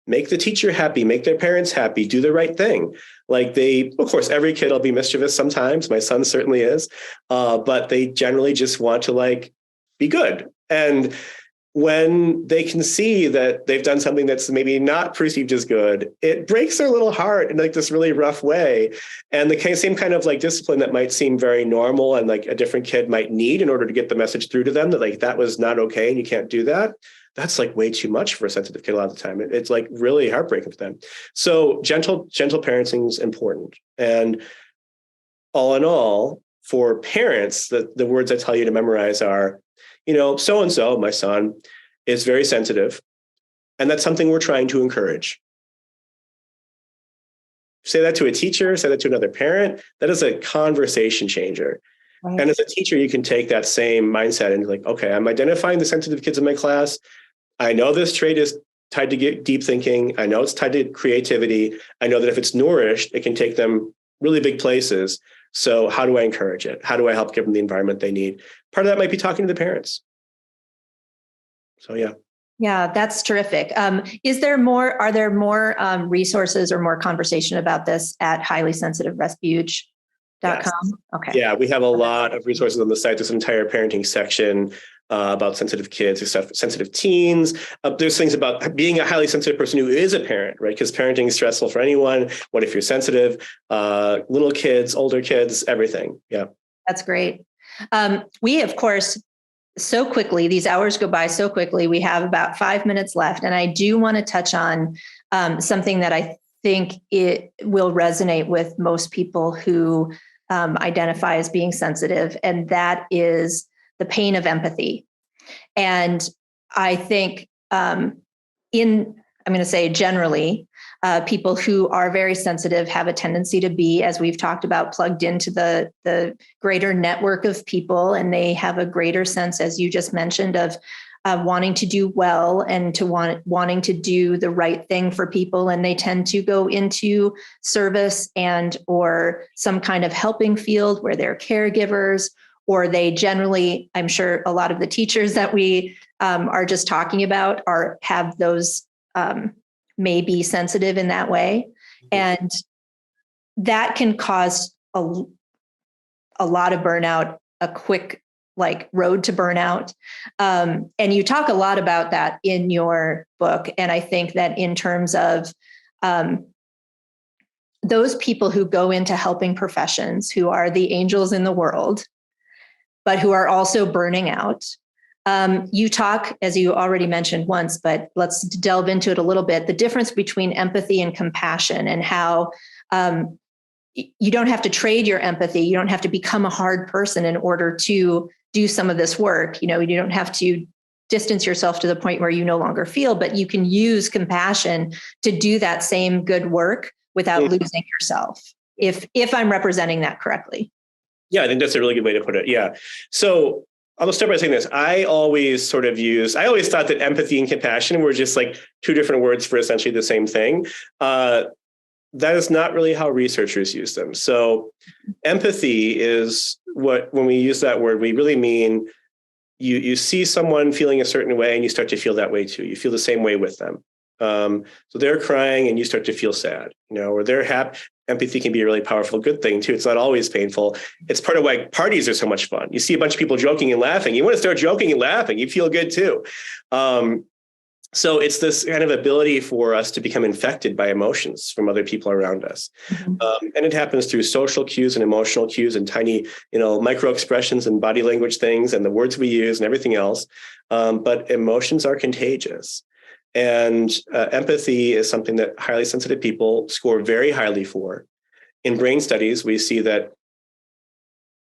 make the teacher happy, make their parents happy, do the right thing. Of course, every kid will be mischievous sometimes. My son certainly is, but they generally just want to be good. And when they can see that they've done something that's maybe not perceived as good, it breaks their little heart in this really rough way. And the same kind of discipline that might seem very normal and a different kid might need in order to get the message through to them that that was not okay and you can't do that. That's way too much for a sensitive kid a lot of the time. It's really heartbreaking for them. So gentle parenting is important. And all in all, for parents, the words I tell you to memorize are, so-and-so, my son, is very sensitive. And that's something we're trying to encourage. Say that to a teacher, say that to another parent. That is a conversation changer. Right. And as a teacher, you can take that same mindset and okay, I'm identifying the sensitive kids in my class. I know this trait is tied to deep thinking. I know it's tied to creativity. I know that if it's nourished, it can take them really big places. So how do I encourage it? How do I help give them the environment they need? Part of that might be talking to the parents. So, yeah. Yeah, that's terrific. Are there more resources or more conversation about this at highlysensitiverefuge.com? Yes. Okay. Yeah, we have a lot of resources on the site. There's an entire parenting section about sensitive kids, sensitive teens. There's things about being a highly sensitive person who is a parent, right? Because parenting is stressful for anyone. What if you're sensitive? Little kids, older kids, everything. Yeah. That's great. We, of course, so quickly, these hours go by so quickly. We have about 5 minutes left. And I do want to touch on something that I think it will resonate with most people who identify as being sensitive, and that is the pain of empathy. And I think I'm going to say generally, people who are very sensitive have a tendency to be, as we've talked about, plugged into the greater network of people, and they have a greater sense, as you just mentioned, of wanting to do well and wanting to do the right thing for people. And they tend to go into service and or some kind of helping field where they're caregivers, or they generally, I'm sure a lot of the teachers that we are just talking about have those may be sensitive in that way. And that can cause a lot of burnout, a quick road to burnout. And you talk a lot about that in your book. And I think that in terms of those people who go into helping professions, who are the angels in the world, but who are also burning out. You talk, as you already mentioned once, but let's delve into it a little bit, the difference between empathy and compassion, and how you don't have to trade your empathy. You don't have to become a hard person in order to do some of this work. You don't have to distance yourself to the point where you no longer feel, but you can use compassion to do that same good work without losing yourself. If I'm representing that correctly. Yeah, I think that's a really good way to put it. Yeah. So I'll start by saying this. I always thought that empathy and compassion were just like two different words for essentially the same thing. That is not really how researchers use them. So empathy is when we use that word, we really mean you see someone feeling a certain way and you start to feel that way too. You feel the same way with them. So they're crying and you start to feel sad, or they're happy. Empathy can be a really powerful, good thing too. It's not always painful. It's part of why parties are so much fun. You see a bunch of people joking and laughing. You want to start joking and laughing. You feel good too. So it's this kind of ability for us to become infected by emotions from other people around us. Mm-hmm. And it happens through social cues and emotional cues and tiny, micro expressions and body language things and the words we use and everything else. But emotions are contagious. And empathy is something that highly sensitive people score very highly for. In brain studies, we see that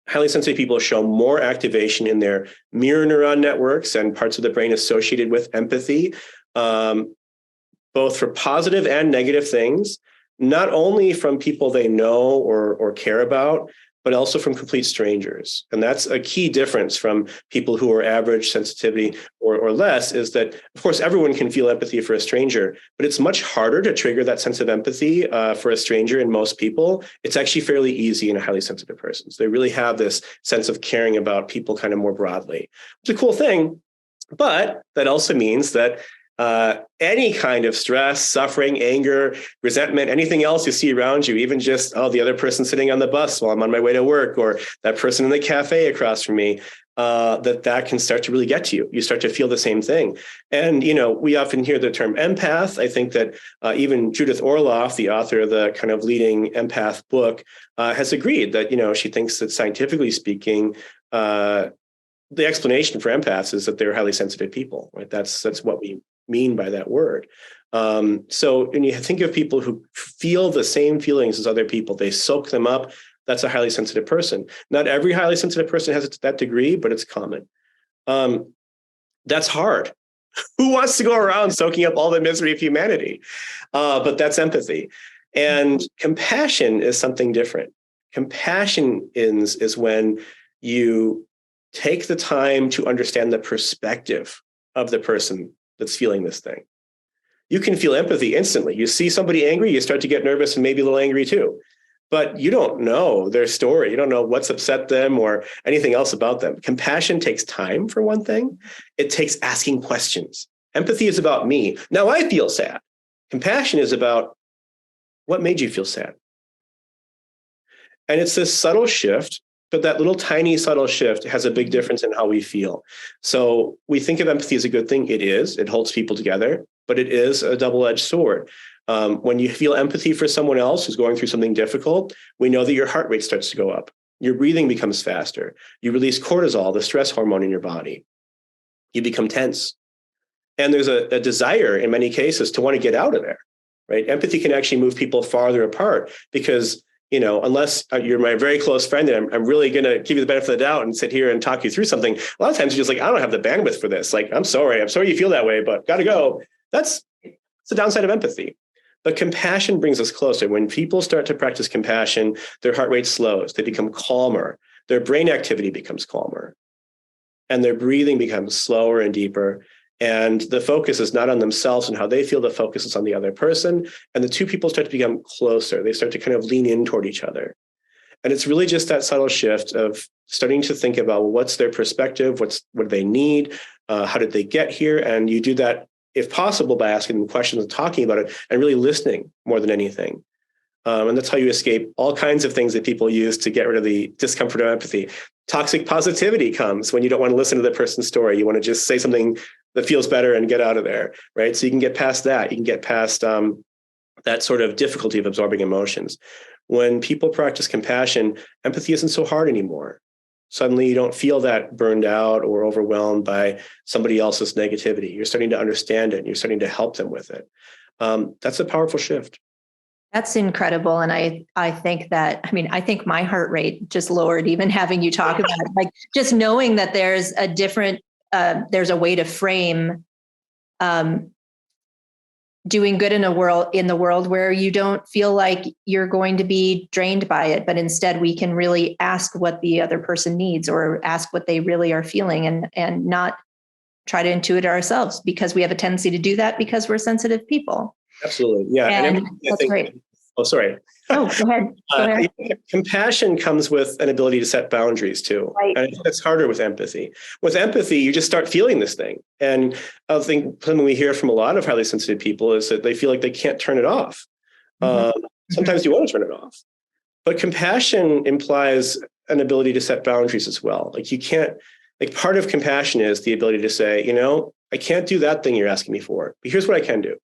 highly sensitive people show more activation in their mirror neuron networks and parts of the brain associated with empathy, both for positive and negative things, not only from people they know or care about, but also from complete strangers. And that's a key difference from people who are average sensitivity or less, is that, of course, everyone can feel empathy for a stranger, but it's much harder to trigger that sense of empathy for a stranger in most people. It's actually fairly easy in a highly sensitive person. So they really have this sense of caring about people kind of more broadly. It's a cool thing, but that also means that any kind of stress, suffering, anger, resentment, anything else you see around you, even just, the other person sitting on the bus while I'm on my way to work, or that person in the cafe across from me, that can start to really get to you. You start to feel the same thing. And, we often hear the term empath. I think that even Judith Orloff, the author of the kind of leading empath book, has agreed that, she thinks that scientifically speaking, the explanation for empaths is that they're highly sensitive people, right? That's what we mean by that word. So when you think of people who feel the same feelings as other people, they soak them up, that's a highly sensitive person. Not every highly sensitive person has it to that degree, but it's common. That's hard. Who wants to go around soaking up all the misery of humanity? But that's empathy. And compassion is something different. Compassion is when you take the time to understand the perspective of the person that's feeling this thing. You can feel empathy instantly. You see somebody angry, you start to get nervous and maybe a little angry too. But you don't know their story. You don't know what's upset them or anything else about them. Compassion takes time, for one thing. It takes asking questions. Empathy is about me. Now I feel sad. Compassion is about what made you feel sad. And it's this subtle shift, but that little tiny subtle shift has a big difference in how we feel. So we think of empathy as a good thing. It is. It holds people together, but it is a double-edged sword. When you feel empathy for someone else who's going through something difficult, we know that your heart rate starts to go up. Your breathing becomes faster. You release cortisol, the stress hormone in your body. You become tense. And there's a desire in many cases to want to get out of there, right? Empathy can actually move people farther apart because unless you're my very close friend and I'm really going to give you the benefit of the doubt and sit here and talk you through something, a lot of times you're just like, I don't have the bandwidth for this. Like, I'm sorry you feel that way, but got to go. That's the downside of empathy. But compassion brings us closer. When people start to practice compassion, their heart rate slows. They become calmer. Their brain activity becomes calmer. And their breathing becomes slower and deeper. And the focus is not on themselves and how they feel. The focus is on the other person. And the two people start to become closer. They start to kind of lean in toward each other. And it's really just that subtle shift of starting to think about what's their perspective, what do they need, how did they get here? And you do that, if possible, by asking them questions and talking about it and really listening more than anything. And that's how you escape all kinds of things that people use to get rid of the discomfort of empathy. Toxic positivity comes when you don't want to listen to the person's story. You want to just say something that feels better and get out of there, right? So you can get past that. You can get past that sort of difficulty of absorbing emotions. When people practice compassion, empathy isn't so hard anymore. Suddenly you don't feel that burned out or overwhelmed by somebody else's negativity. You're starting to understand it and you're starting to help them with it. That's a powerful shift. That's incredible. And I think that, I mean, I think my heart rate just lowered even having you talk about it. Like just knowing that there's a different, there's a way to frame doing good in the world where you don't feel like you're going to be drained by it, but instead we can really ask what the other person needs or ask what they really are feeling and not try to intuit it ourselves, because we have a tendency to do that because we're sensitive people. Absolutely. Yeah. And that's great. Oh, sorry. Oh, go ahead. Go ahead. Compassion comes with an ability to set boundaries too. Right. And I think that's harder with empathy. With empathy, you just start feeling this thing. And I think something we hear from a lot of highly sensitive people is that they feel like they can't turn it off. Sometimes you want to turn it off. But compassion implies an ability to set boundaries as well. Like you can't, like part of compassion is the ability to say, you know, I can't do that thing you're asking me for, but here's what I can do.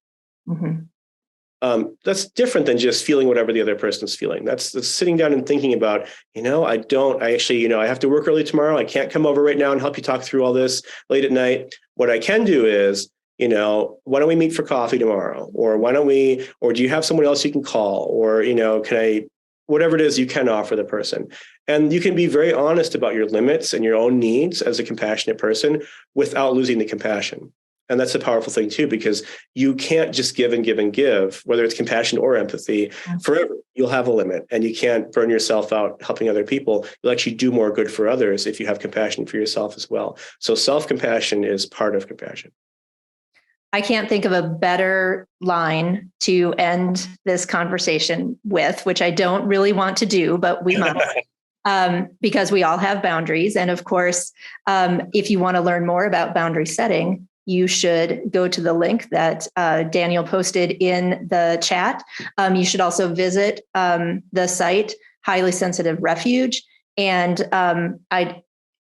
That's different than just feeling whatever the other person's feeling. That's sitting down and thinking about, you know, I have to work early tomorrow. I can't come over right now and help you talk through all this late at night. What I can do is, you know, why don't we meet for coffee tomorrow? Or do you have someone else you can call? Or, you know, whatever it is you can offer the person. And you can be very honest about your limits and your own needs as a compassionate person without losing the compassion. And that's a powerful thing too, because you can't just give and give and give, whether it's compassion or empathy, forever. You'll have a limit and you can't burn yourself out helping other people. You'll actually do more good for others if you have compassion for yourself as well. So self-compassion is part of compassion. I can't think of a better line to end this conversation with, which I don't really want to do, but we must. Because we all have boundaries. And of course, if you want to learn more about boundary setting, you should go to the link that Daniel posted in the chat. You should also visit the site, Highly Sensitive Refuge. And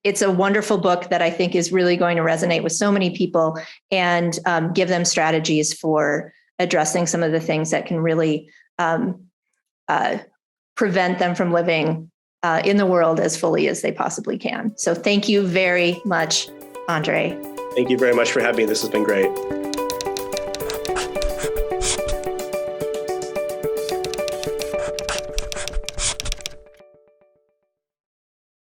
it's a wonderful book that I think is really going to resonate with so many people and give them strategies for addressing some of the things that can really prevent them from living in the world as fully as they possibly can. So thank you very much, Andre. Thank you very much for having me. This has been great.